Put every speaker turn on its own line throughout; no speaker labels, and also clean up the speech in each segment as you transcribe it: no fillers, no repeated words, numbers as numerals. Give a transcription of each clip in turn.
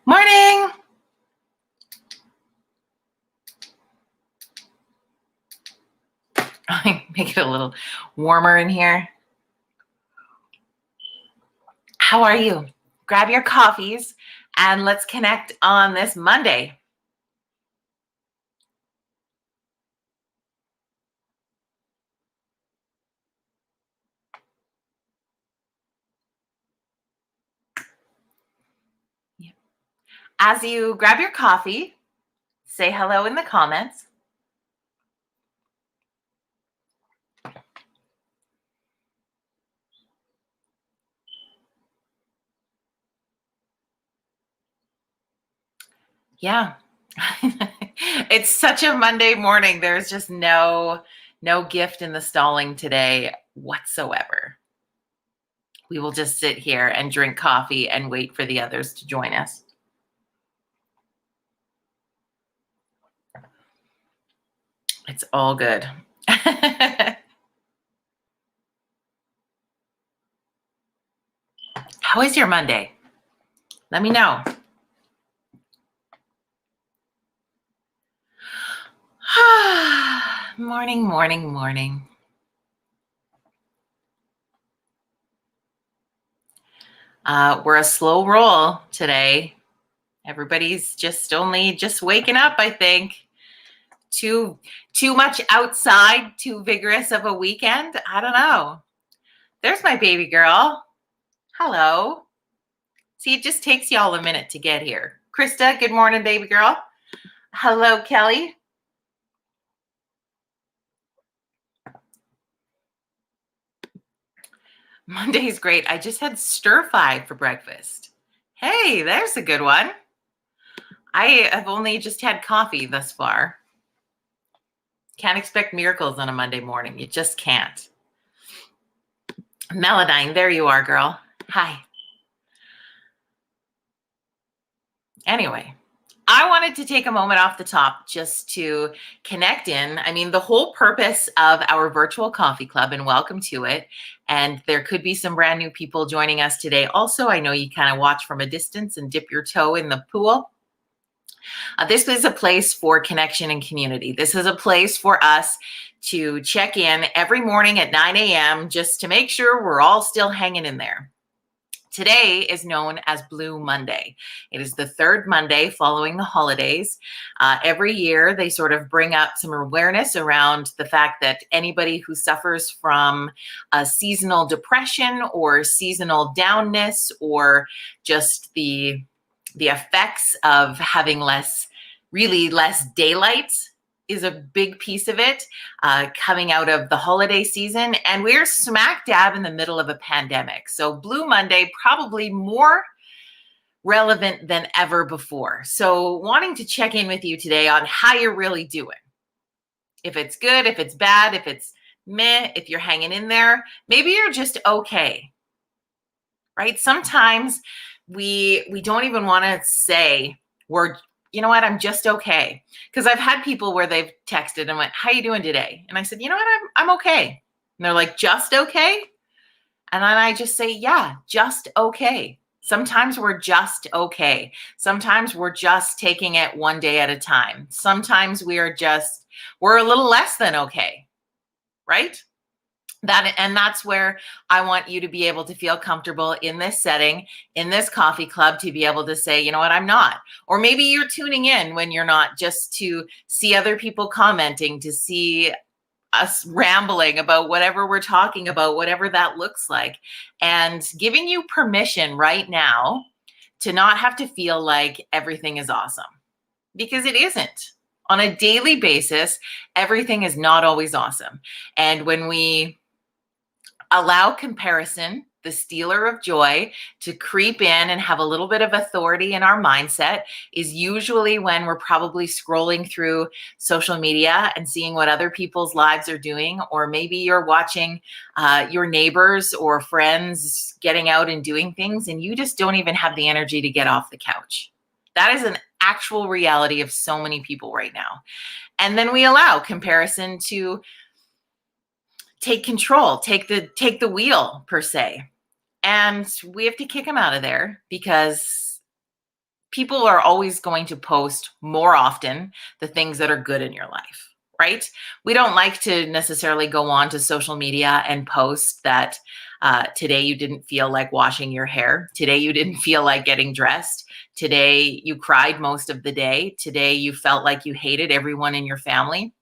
Morning. Make it a little warmer in here. How are you? Grab your coffees and let's connect on this Monday. As you grab your coffee, say hello in the comments. Yeah. It's such a Monday morning. There's just no gift in the stalling today whatsoever. We will just sit here and drink coffee and wait for the others to join us. It's all good. How is your Monday? Let me know. Morning, morning, morning. We're a slow roll today. Everybody's just waking up, I think. Too much outside, too vigorous of a weekend. I don't know. There's my baby girl. Hello. See, it just takes y'all a minute to get here. Krista, good morning, baby girl. Hello, Kelly. Monday's great. I just had stir fry for breakfast. Hey, there's a good one. I have only just had coffee thus far. Can't expect miracles on a Monday morning. You just can't. Meladine, there you are, girl. Hi. Anyway, I wanted to take a moment off the top just to connect in. I mean, the whole purpose of our virtual coffee club, and welcome to it. And there could be some brand new people joining us today. Also, I know you kind of watch from a distance and dip your toe in the pool. This is a place for connection and community. This is a place for us to check in every morning at 9 a.m. just to make sure we're all still hanging in there. Today is known as Blue Monday. It is the third Monday following the holidays. Every year, they sort of bring up some awareness around the fact that anybody who suffers from a seasonal depression or seasonal downness or just the effects of having less daylight is a big piece of it, coming out of the holiday season. And we're smack dab in the middle of a pandemic. So Blue Monday, probably more relevant than ever before. So wanting to check in with you today on how you're really doing. If it's good, if it's bad, if it's meh, if you're hanging in there, maybe you're just okay, right? Sometimes we don't even want to say you know what, I'm just okay. Because I've had people where they've texted and went, how you doing today? And I said, you know what, I'm okay. And they're like, just okay? And then I just say, yeah, just okay. Sometimes we're just okay. Sometimes we're just taking it one day at a time. Sometimes we're a little less than okay, right? That's where I want you to be able to feel comfortable in this setting, in this coffee club, to be able to say, you know what, I'm not. Or maybe you're tuning in when you're not, just to see other people commenting, to see us rambling about whatever we're talking about, whatever that looks like, and giving you permission right now to not have to feel like everything is awesome, because it isn't. On a daily basis, everything is not always awesome. And when we allow comparison, the stealer of joy, to creep in and have a little bit of authority in our mindset, is usually when we're probably scrolling through social media and seeing what other people's lives are doing. Or maybe you're watching your neighbors or friends getting out and doing things, and you just don't even have the energy to get off the couch. That is an actual reality of so many people right now. And then we allow comparison to take control, take the wheel, per se. And we have to kick them out of there, because people are always going to post more often the things that are good in your life, right? We don't like to necessarily go on to social media and post that today you didn't feel like washing your hair. Today you didn't feel like getting dressed. Today you cried most of the day. Today you felt like you hated everyone in your family.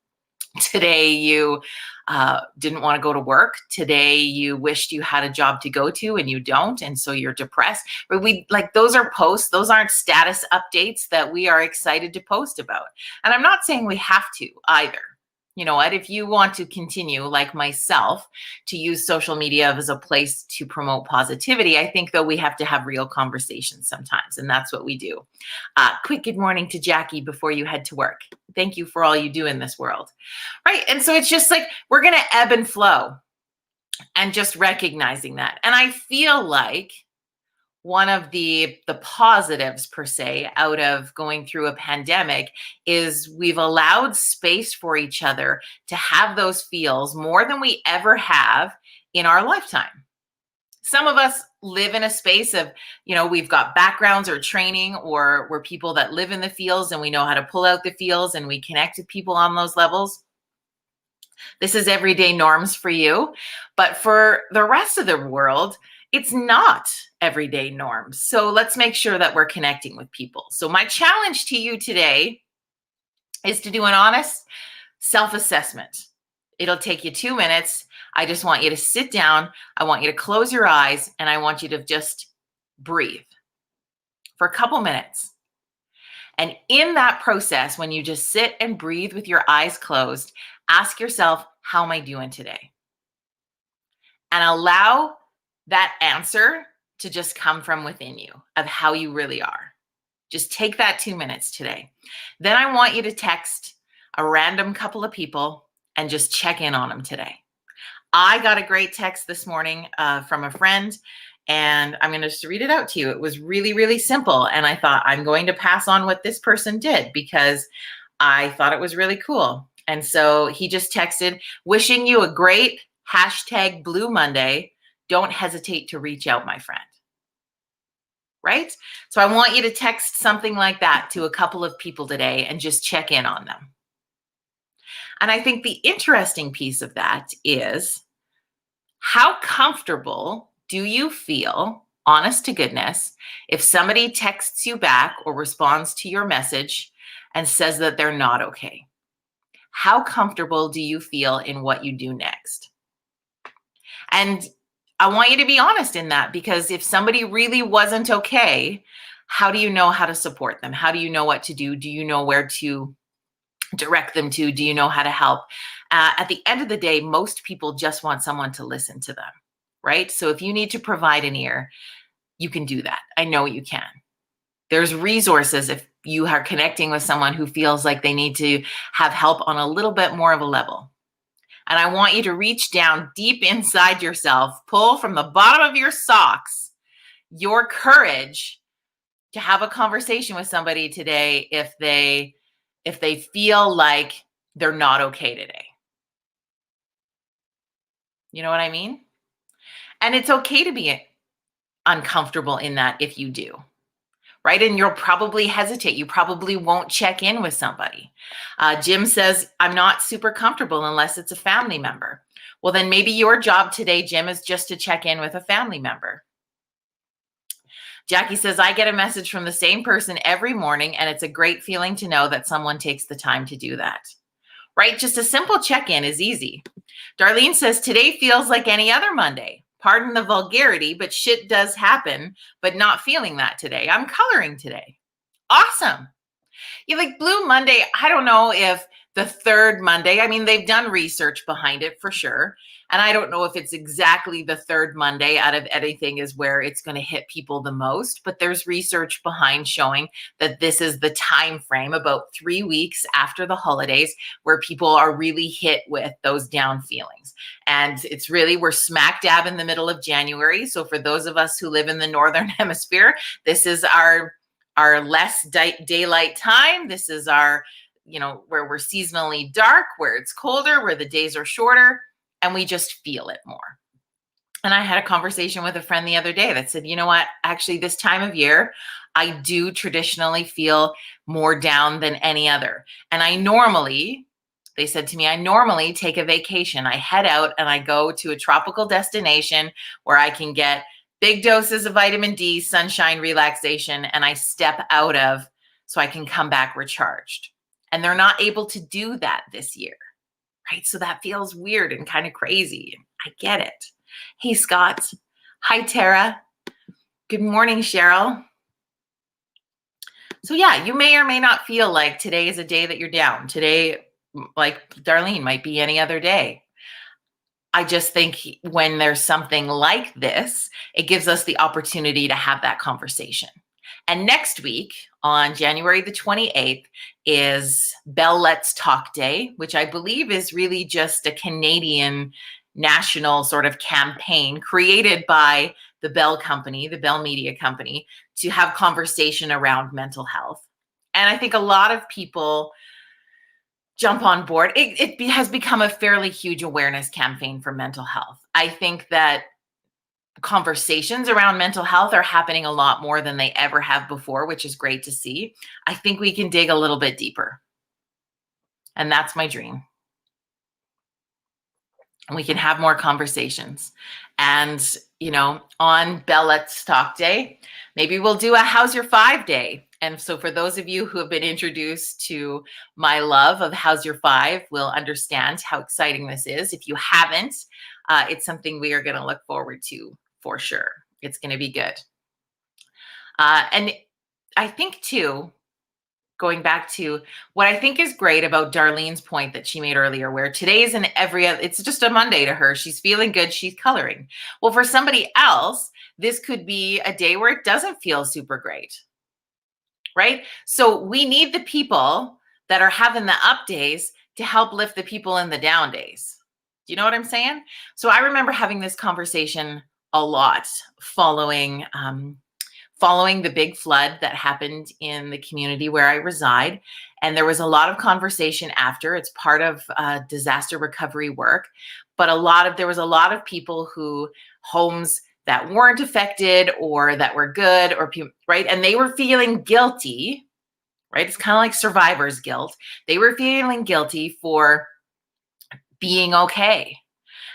Today you didn't want to go to work. Today you wished you had a job to go to and you don't, and so you're depressed. But we like those are posts, those aren't status updates that we are excited to post about. And I'm not saying we have to either. You know what? If you want to continue, like myself, to use social media as a place to promote positivity, I think though we have to have real conversations sometimes, and that's what we do. Quick good morning to Jackie before you head to work. Thank you for all you do in this world. Right. And so it's just like we're going to ebb and flow and just recognizing that. And I feel like one of the positives per se out of going through a pandemic is we've allowed space for each other to have those feels more than we ever have in our lifetime. Some of us live in a space of, we've got backgrounds or training, or we're people that live in the fields and we know how to pull out the feels and we connect with people on those levels. This is everyday norms for you. But for the rest of the world, it's not everyday norms. So let's make sure that we're connecting with people. So my challenge to you today is to do an honest self-assessment. It'll take you 2 minutes. I just want you to sit down. I want you to close your eyes, and I want you to just breathe for a couple minutes. And in that process, when you just sit and breathe with your eyes closed, ask yourself, how am I doing today? And allow that answer to just come from within you of how you really are. Just take that 2 minutes today. Then I want you to text a random couple of people and just check in on them today. I got a great text this morning from a friend, and I'm going to just read it out to you. It was really, really simple. And I thought I'm going to pass on what this person did because I thought it was really cool. And so he just texted, wishing you a great #Blue Monday. Don't hesitate to reach out, my friend. Right? So I want you to text something like that to a couple of people today and just check in on them. And I think the interesting piece of that is, how comfortable do you feel, honest to goodness, if somebody texts you back or responds to your message and says that they're not okay? How comfortable do you feel in what you do next? And I want you to be honest in that, because if somebody really wasn't okay, how do you know how to support them? How do you know what to do? Do you know where to direct them to? Do you know how to help? At the end of the day, most people just want someone to listen to them, right? So if you need to provide an ear, you can do that. I know you can. There's resources if you are connecting with someone who feels like they need to have help on a little bit more of a level. And I want you to reach down deep inside yourself, pull from the bottom of your socks your courage to have a conversation with somebody today if they feel like they're not okay today. You know what I mean? And it's okay to be uncomfortable in that if you do. Right? And you'll probably hesitate. You probably won't check in with somebody. Jim says, I'm not super comfortable unless it's a family member. Well, then maybe your job today, Jim, is just to check in with a family member. Jackie says, I get a message from the same person every morning, and it's a great feeling to know that someone takes the time to do that. Right? Just a simple check-in is easy. Darlene says, today feels like any other Monday. Pardon the vulgarity, but shit does happen, but not feeling that today. I'm coloring today. Awesome. You like Blue Monday. I don't know if the third Monday, I mean, they've done research behind it for sure. And I don't know if it's exactly the third Monday out of anything is where it's going to hit people the most, but there's research behind showing that this is the time frame about 3 weeks after the holidays where people are really hit with those down feelings. And it's really, we're smack dab in the middle of January. So for those of us who live in the Northern Hemisphere, this is our less daylight time. This is our, where we're seasonally dark, where it's colder, where the days are shorter, and we just feel it more. And I had a conversation with a friend the other day that said, you know what, actually this time of year, I do traditionally feel more down than any other. And they said to me, I normally take a vacation. I head out and I go to a tropical destination where I can get big doses of vitamin D, sunshine, relaxation, and I step out of so I can come back recharged. And they're not able to do that this year, right? So that feels weird and kind of crazy. I get it. Hey, Scott. Hi, Tara. Good morning, Cheryl. So yeah, you may or may not feel like today is a day that you're down. Today, like Darlene, might be any other day. I just think when there's something like this, it gives us the opportunity to have that conversation. And next week, on January the 28th, is Bell Let's Talk Day, which I believe is really just a Canadian national sort of campaign created by the Bell Company, the Bell Media Company, to have conversation around mental health. And I think a lot of people jump on board. It has become a fairly huge awareness campaign for mental health. I think that conversations around mental health are happening a lot more than they ever have before, which is great to see. I think we can dig a little bit deeper. And that's my dream. We can have more conversations. And, on Bell Let's Talk Day, maybe we'll do a How's Your 5 day. And so for those of you who have been introduced to my love of How's Your 5 will understand how exciting this is. If you haven't, it's something we are going to look forward to for sure. It's going to be good. And I think too, going back to what I think is great about Darlene's point that she made earlier, where today's and it's just a Monday to her. She's feeling good. She's coloring. Well, for somebody else, this could be a day where it doesn't feel super great, right? So we need the people that are having the up days to help lift the people in the down days. Do you know what I'm saying? So I remember having this conversation a lot following the big flood that happened in the community where I reside. And there was a lot of conversation after. It's part of disaster recovery work. But there was a lot of people who homes that weren't affected or that were good, right? And they were feeling guilty, right? It's kind of like survivor's guilt. They were feeling guilty for being okay.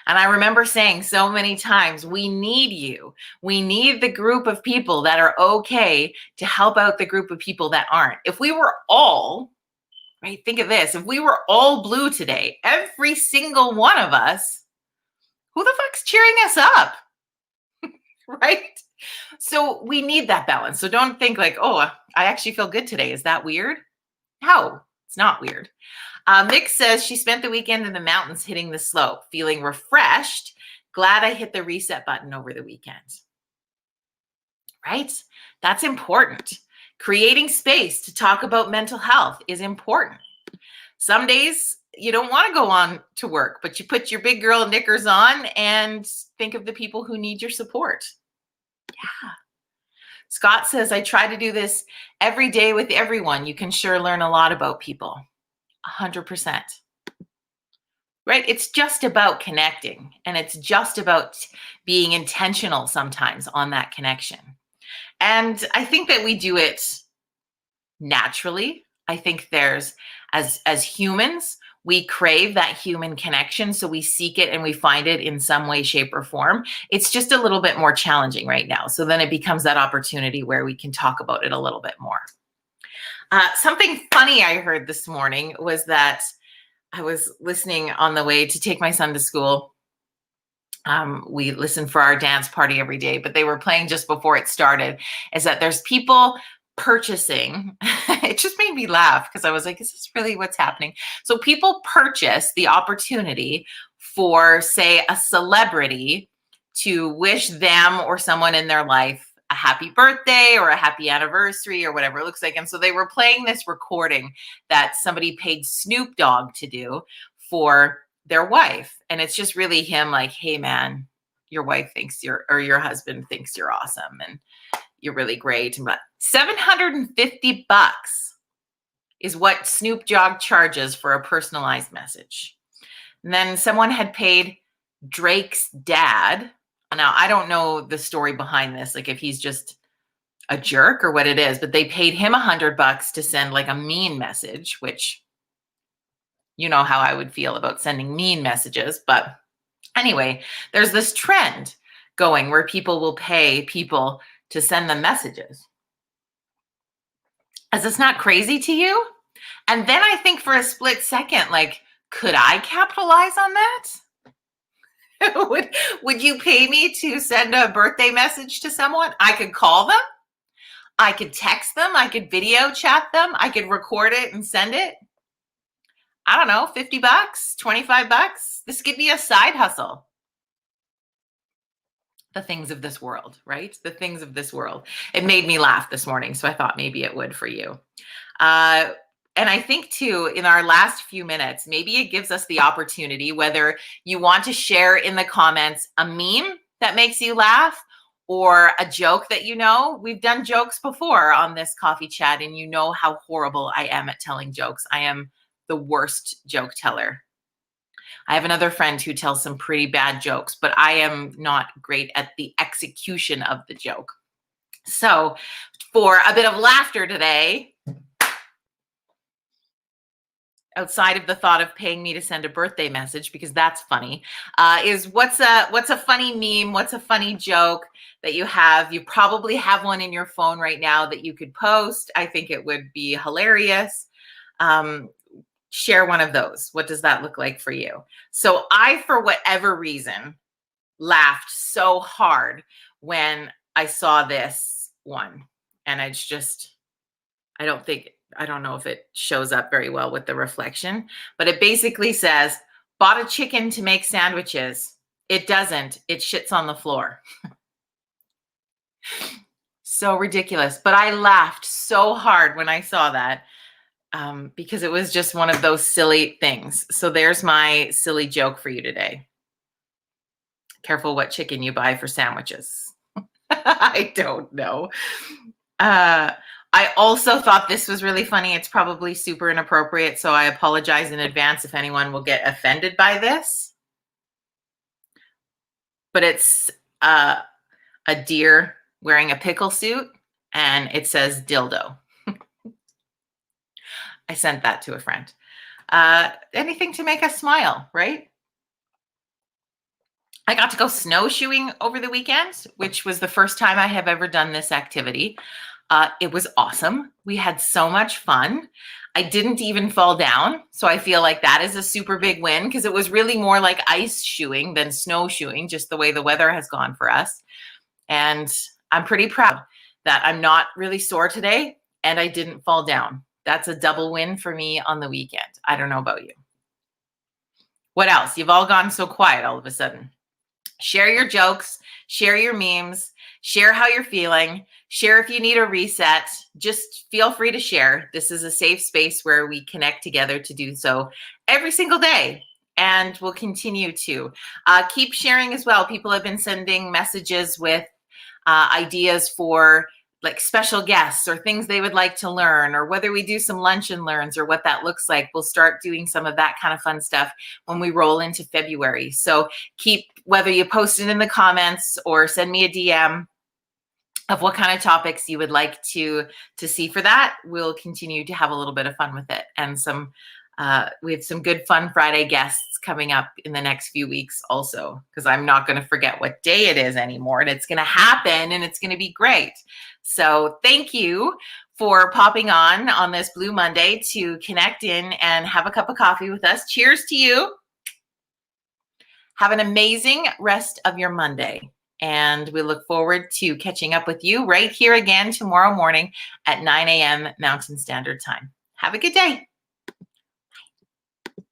And I remember saying so many times, we need you. We need the group of people that are okay to help out the group of people that aren't. If we were all, right, think of this, if we were all blue today, every single one of us, who the fuck's cheering us up? Right? So we need that balance. So don't think like, oh, I actually feel good today. Is that weird? No, it's not weird. Mick says she spent the weekend in the mountains hitting the slope, feeling refreshed. Glad I hit the reset button over the weekend. Right? That's important. Creating space to talk about mental health is important. Some days you don't want to go on to work, but you put your big girl knickers on and think of the people who need your support. Yeah. Scott says, I try to do this every day with everyone. You can sure learn a lot about people. 100%. Right? It's just about connecting, and it's just about being intentional sometimes on that connection. And I think that we do it naturally. I think as humans, we crave that human connection. So we seek it and we find it in some way, shape, or form. It's just a little bit more challenging right now. So then it becomes that opportunity where we can talk about it a little bit more. Something funny I heard this morning was that I was listening on the way to take my son to school. We listen for our dance party every day, but they were playing just before it started, is that there's people purchasing. It just made me laugh because I was like, is this really what's happening? So people purchase the opportunity for, say, a celebrity to wish them or someone in their life a happy birthday or a happy anniversary or whatever it looks like. And so they were playing this recording that somebody paid Snoop Dogg to do for their wife. And it's just really him like, hey man, your wife thinks your husband thinks you're awesome and you're really great. But $750 is what Snoop Dogg charges for a personalized message. And then someone had paid Drake's dad. Now, I don't know the story behind this, like if he's just a jerk or what it is, but they paid him $100 to send like a mean message, which you know how I would feel about sending mean messages. But anyway, there's this trend going where people will pay people to send them messages. Is this not crazy to you? And then I think for a split second, like, could I capitalize on that? would you pay me to send a birthday message to someone? I could call them. I could text them. I could video chat them. I could record it and send it. I don't know, $50, $25. This could be a side hustle. The things of this world, right? The things of this world. It made me laugh this morning, so I thought maybe it would for you. And I think too, in our last few minutes, maybe it gives us the opportunity, whether you want to share in the comments a meme that makes you laugh or a joke that you know. We've done jokes before on this coffee chat, and you know how horrible I am at telling jokes. I am the worst joke teller. I have another friend who tells some pretty bad jokes, but I am not great at the execution of the joke. So for a bit of laughter today, outside of the thought of paying me to send a birthday message, because that's funny, is what's a funny meme, what's a funny joke that you have? You probably have one in your phone right now that you could post. I think it would be hilarious. Share one of those. What does that look like for you? So I, for whatever reason, laughed so hard when I saw this one. And it's just, I don't know if it shows up very well with the reflection, but it basically says, bought a chicken to make sandwiches. It doesn't, it shits on the floor. So ridiculous. But I laughed so hard when I saw that. Because it was just one of those silly things. So there's my silly joke for you today. Careful what chicken you buy for sandwiches. I don't know. I also thought this was really funny. It's probably super inappropriate, so I apologize in advance if anyone will get offended by this. But it's a deer wearing a pickle suit, and it says dildo. I sent that to a friend. Anything to make us smile, right? I got to go snowshoeing over the weekend, which was the first time I have ever done this activity. It was awesome. We had so much fun. I didn't even fall down. So I feel like that is a super big win, because it was really more like ice shoeing than snowshoeing, just the way the weather has gone for us. And I'm pretty proud that I'm not really sore today and I didn't fall down. That's a double win for me on the weekend. I don't know about you. What else? You've all gone so quiet all of a sudden. Share your jokes, share your memes, share how you're feeling, share if you need a reset. Just feel free to share. This is a safe space where we connect together to do so every single day. And we'll continue to keep sharing as well. People have been sending messages with ideas for like special guests or things they would like to learn, or whether we do some lunch and learns or what that looks like. We'll start doing some of that kind of fun stuff when we roll into February. So keep, whether you post it in the comments or send me a DM of what kind of topics you would like to see for that, we'll continue to have a little bit of fun with it. And we have some good Fun Friday guests coming up in the next few weeks also, because I'm not going to forget what day it is anymore, and it's going to happen and it's going to be great. So thank you for popping on this Blue Monday to connect in and have a cup of coffee with us. Cheers to you. Have an amazing rest of your Monday. And we look forward to catching up with you right here again tomorrow morning at 9 a.m. Mountain Standard Time. Have a good day.